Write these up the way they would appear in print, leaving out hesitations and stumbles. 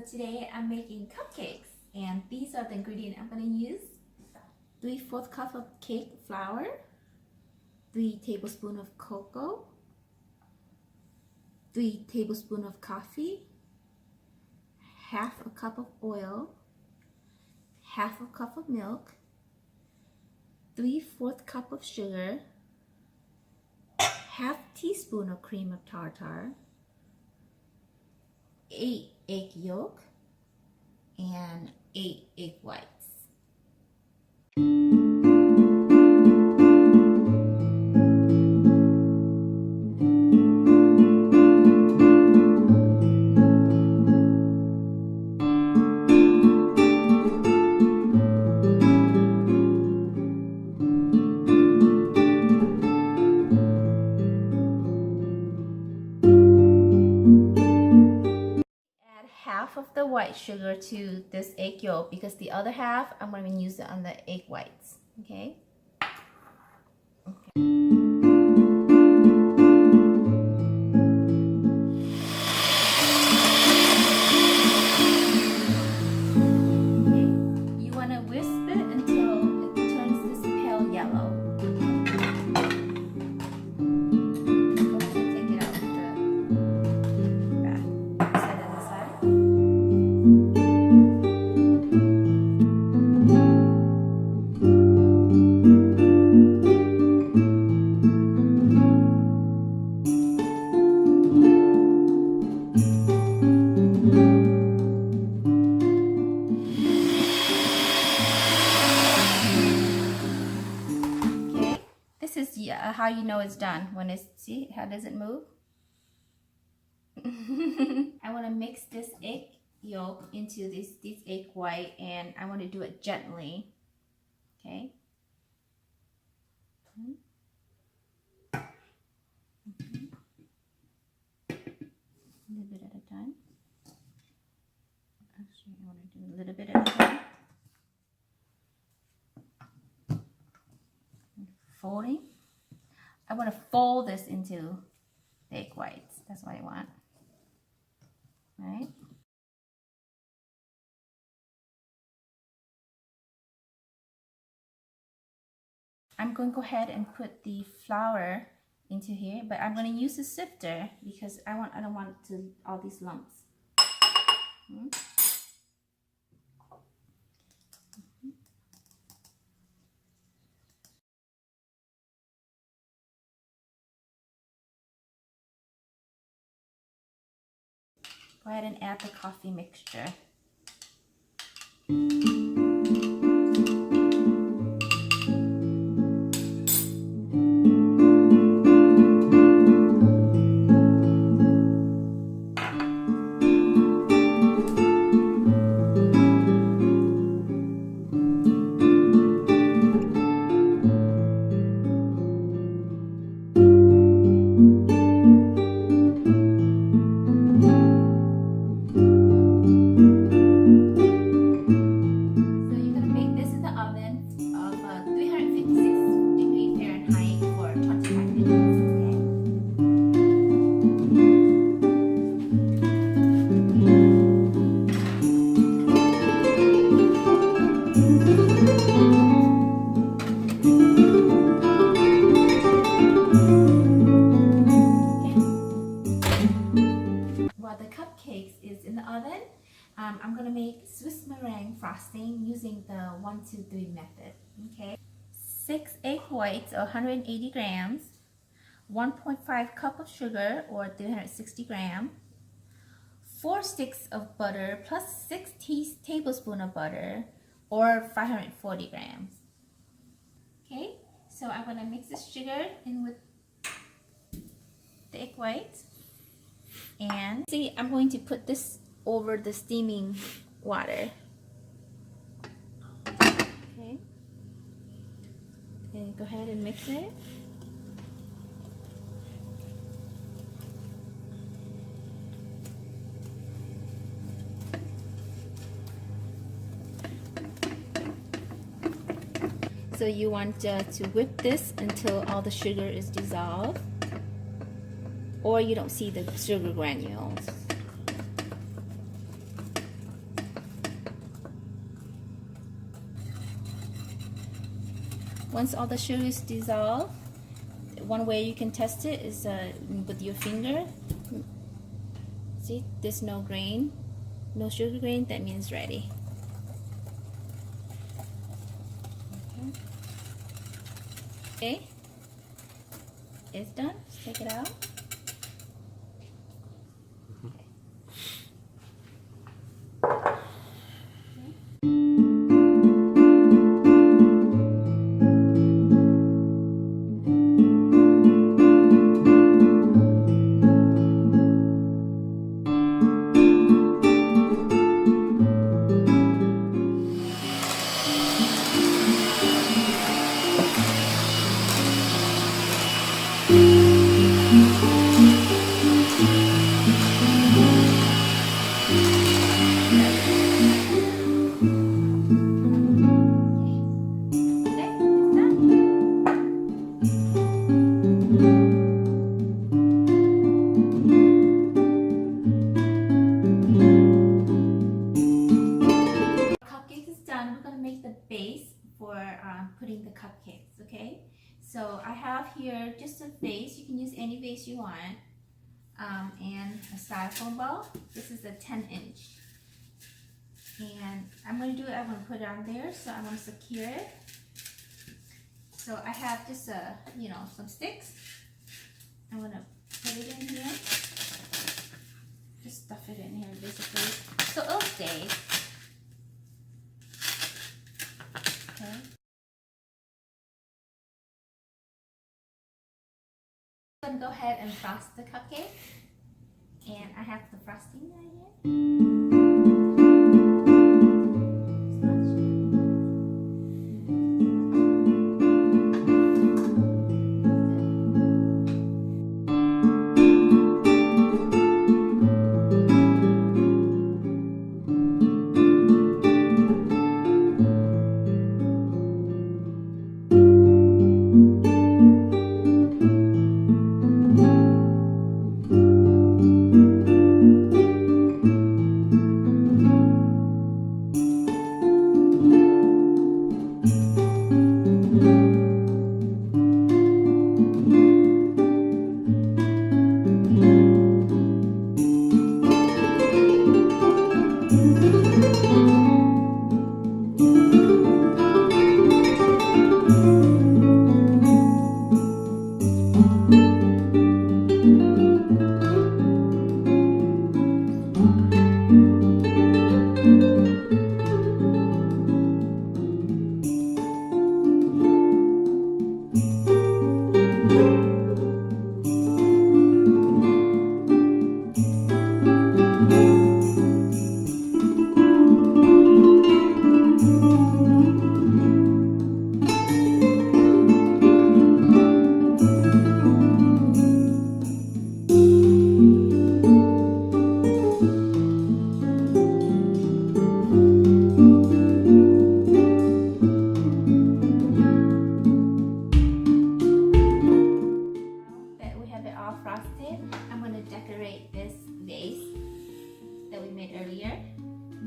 today I'm making cupcakes, and these are the ingredients I'm going to use. 3/4 cup of cake flour, 3 tablespoons of cocoa, 3 tablespoons of coffee, half a cup of oil, half a cup of milk, 3/4 cup of sugar, half teaspoon of cream of tartar, 8 egg yolk, and 8 egg whites. Half of the white sugar to this egg yolk because the other half I'm going to use it on the egg whites. Okay. You want to whisk it until it turns this pale yellow. This is how you know it's done. When it's, see how does it move? I want to mix this egg yolk into this egg white, and I want to do it gently. Okay. A little bit at a time. Actually, I want to do a little bit at a time. Folding. I want to fold this into the egg whites. That's what I want. Right? I'm going to go ahead and put the flour into here, but I'm going to use a sifter because I don't want all these lumps. Go ahead and add the coffee mixture. While the cupcakes is in the oven, I'm going to make Swiss meringue frosting using the 1, 2, 3 method. Okay, 6 egg whites or 180 grams, 1.5 cup of sugar or 360 grams, 4 sticks of butter plus 6 tablespoons of butter or 540 grams. Okay, so I'm going to mix the sugar in with the egg whites. And see, I'm going to put this over the steaming water. Okay. And go ahead and mix it. So you want to whip this until all the sugar is dissolved, or you don't see the sugar granules. Once all the sugar is dissolved, one way you can test it is with your finger. See, there's no grain, no sugar grain, that means ready. Okay, it's done. Let's take it out. Putting the cupcakes, okay? So I have here just a vase. You can use any vase you want, and a styrofoam bowl. This is a 10-inch, and I'm going to do it. I'm going to put it on there, so I'm going to secure it. So I have just some sticks. I'm going to put it in here. Just stuff it in here, basically, so it'll stay. Okay. I'm going to go ahead and frost the cupcake, and I have the frosting right here.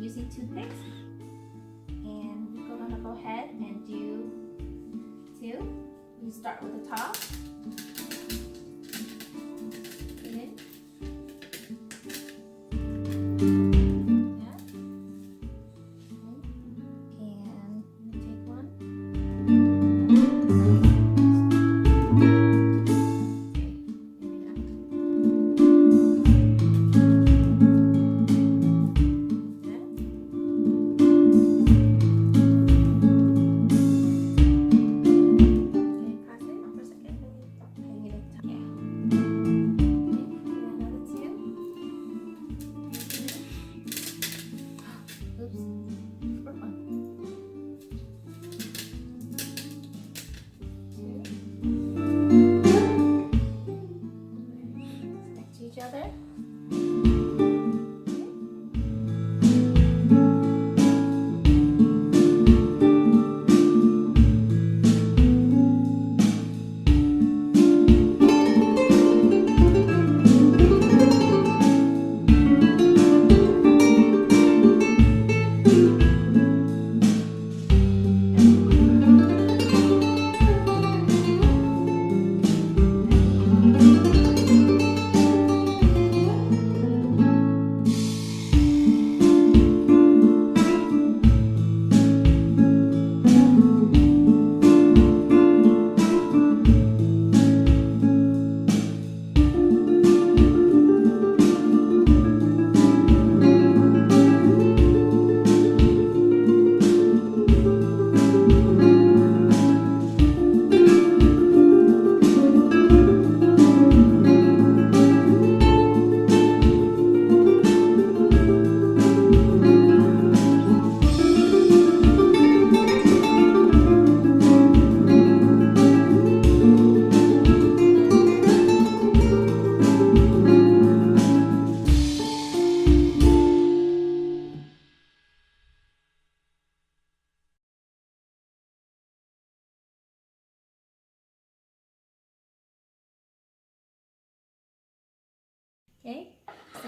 Using toothpicks, and we're going to go ahead and do two. We start with the top. Put it in. Yeah. And take one.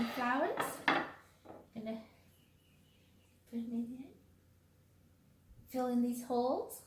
some flowers. Gonna put them in here. Fill in these holes.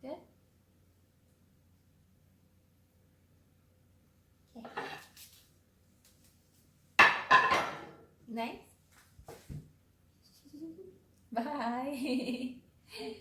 Good. Okay. Nice. Bye.